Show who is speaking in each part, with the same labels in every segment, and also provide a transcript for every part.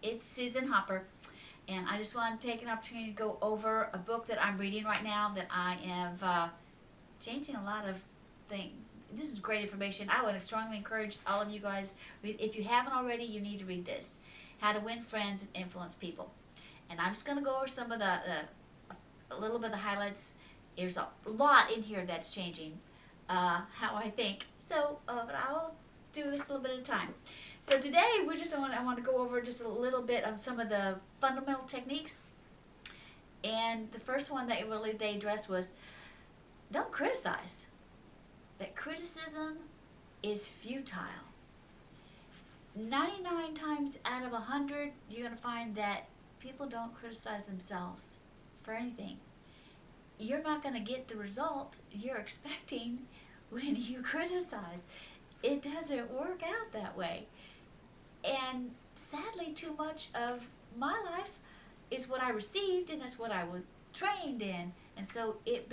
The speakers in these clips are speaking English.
Speaker 1: It's Susan Hopper, and I just want to take an opportunity to go over a book that I'm reading right now that I have changing a lot of things. This is great information. I would strongly encourage all of you guys, if you haven't already, you need to read this. How to Win Friends and Influence People. And I'm just going to go over some of a little bit of the highlights. There's a lot in here that's changing how I think. So, but I'll do this a little bit at a time. So today I want to go over just a little bit of some of the fundamental techniques. And the first one that they addressed was, don't criticize. That criticism is futile. 99 times out of 100, you're going to find that people don't criticize themselves for anything. You're not going to get the result you're expecting when you criticize. It doesn't work out that way. And sadly, too much of my life is what I received, and that's what I was trained in. And so it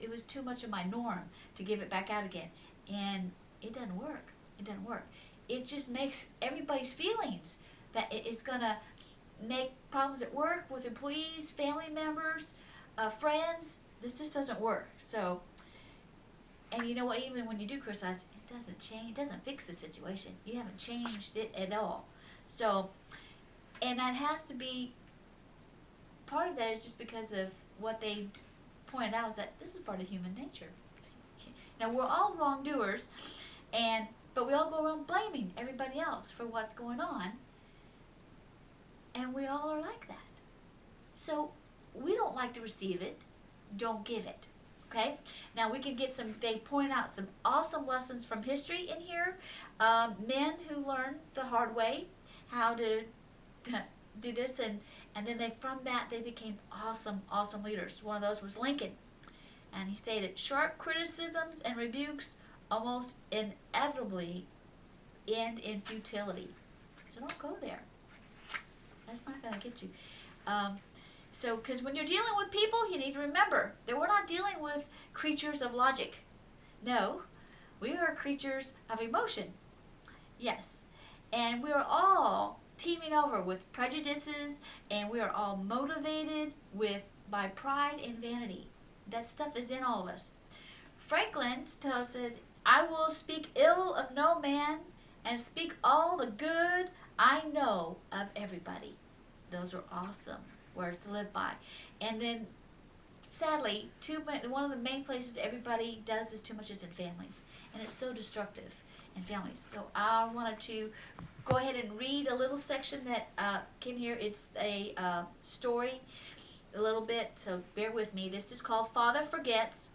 Speaker 1: was too much of my norm to give it back out again. And it doesn't work. It doesn't work. It just makes everybody's feelings that it's going to make problems at work with employees, family members, friends. This just doesn't work. So, and you know what, even when you do criticize, it doesn't change, it doesn't fix the situation. You haven't changed it at all. So, and that has to be, part of that is just because of what they pointed out, is that this is part of human nature. Now, we're all wrongdoers, but we all go around blaming everybody else for what's going on, and we all are like that. So, we don't like to receive it, don't give it. Okay, now we can get they point out some awesome lessons from history in here. Men who learned the hard way how to do this, and then from that they became awesome leaders. One of those was Lincoln, and he stated, sharp criticisms and rebukes almost inevitably end in futility. So don't go there. That's not going to get you. So, because when you're dealing with people, you need to remember that we're not dealing with creatures of logic. No, we are creatures of emotion. Yes, and we are all teeming over with prejudices, and we are all motivated by pride and vanity. That stuff is in all of us. Franklin said, I will speak ill of no man and speak all the good I know of everybody. Those are awesome words to live by. And then, sadly, one of the main places everybody does this too much is in families. And it's so destructive in families. So I wanted to go ahead and read a little section that came here. It's a story, a little bit, so bear with me. This is called Father Forgets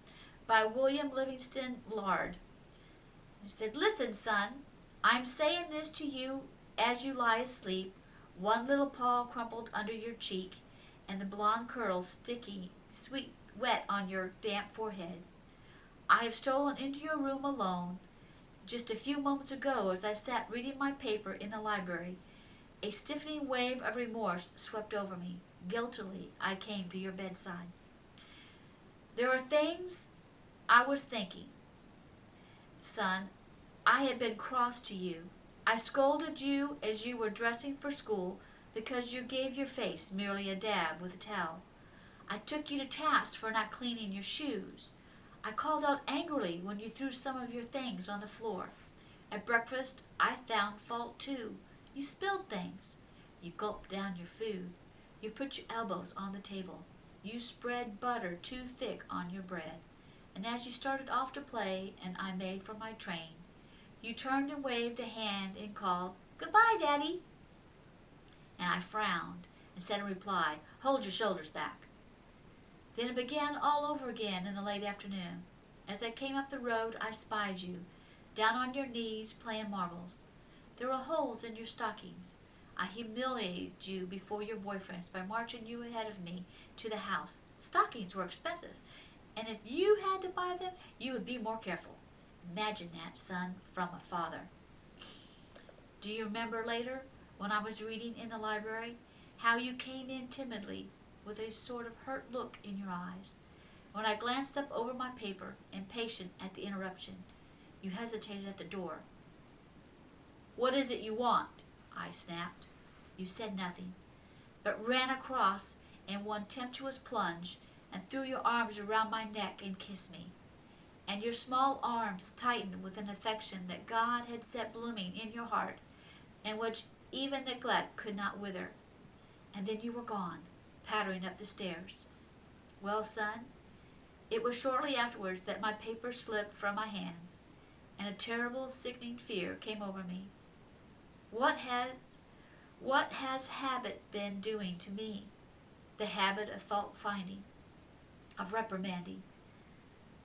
Speaker 1: by William Livingston Lard. It said, listen, son, I'm saying this to you as you lie asleep, one little paw crumpled under your cheek, and the blonde curls sticky, sweet, wet on your damp forehead. I have stolen into your room alone. Just a few moments ago, as I sat reading my paper in the library, a stiffening wave of remorse swept over me. Guiltily, I came to your bedside. There are things I was thinking. Son, I had been cross to you. I scolded you as you were dressing for school because you gave your face merely a dab with a towel. I took you to task for not cleaning your shoes. I called out angrily when you threw some of your things on the floor. At breakfast, I found fault too. You spilled things. You gulped down your food. You put your elbows on the table. You spread butter too thick on your bread. And as you started off to play and I made for my train, you turned and waved a hand and called, Goodbye, Daddy. And I frowned and said in reply, Hold your shoulders back. Then it began all over again in the late afternoon. As I came up the road, I spied you, down on your knees playing marbles. There were holes in your stockings. I humiliated you before your boyfriends by marching you ahead of me to the house. Stockings were expensive, and if you had to buy them, you would be more careful. Imagine that, son, from a father. Do you remember later, when I was reading in the library, how you came in timidly with a sort of hurt look in your eyes? When I glanced up over my paper, impatient at the interruption, you hesitated at the door. What is it you want? I snapped. You said nothing, but ran across in one tempestuous plunge and threw your arms around my neck and kissed me. And your small arms tightened with an affection that God had set blooming in your heart, and which even neglect could not wither. And then you were gone, pattering up the stairs. Well, son, it was shortly afterwards that my paper slipped from my hands, and a terrible, sickening fear came over me. What has habit been doing to me? The habit of fault-finding, of reprimanding.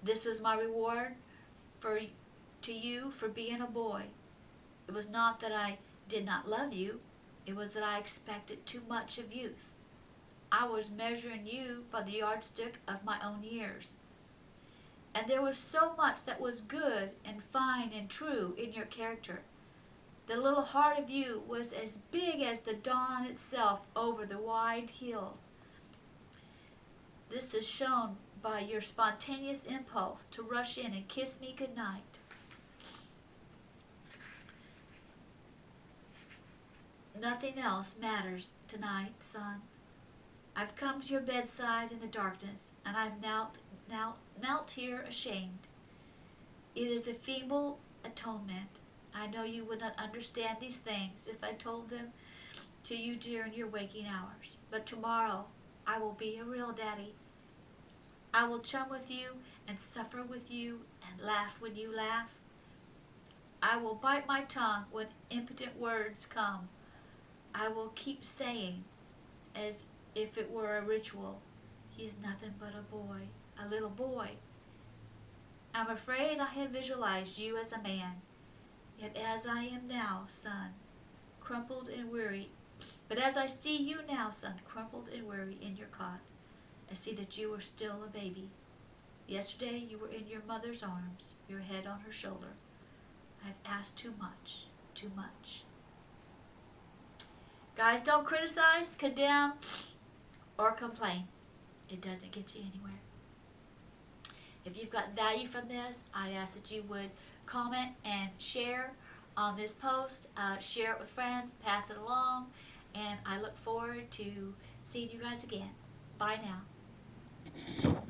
Speaker 1: This was my reward to you for being a boy. It was not that I did not love you. It was that I expected too much of youth. I was measuring you by the yardstick of my own years. And there was so much that was good and fine and true in your character. The little heart of you was as big as the dawn itself over the wide hills. This is shown by your spontaneous impulse to rush in and kiss me good night. Nothing else matters tonight, son. I've come to your bedside in the darkness, and I've knelt here ashamed. It is a feeble atonement. I know you would not understand these things if I told them to you during your waking hours. But tomorrow I will be a real daddy. I will chum with you and suffer with you and laugh when you laugh. I will bite my tongue when impotent words come. I will keep saying, as if it were a ritual, he's nothing but a boy, a little boy. I'm afraid I have visualized you as a man, yet as I am now, son, crumpled and weary, but as I see you now, son, crumpled and weary in your cot, I see that you are still a baby. Yesterday you were in your mother's arms, your head on her shoulder. I have asked too much, too much. Guys, don't criticize, condemn, or complain. It doesn't get you anywhere. If you've got value from this, I ask that you would comment and share on this post. Share it with friends, pass it along, and I look forward to seeing you guys again. Bye now.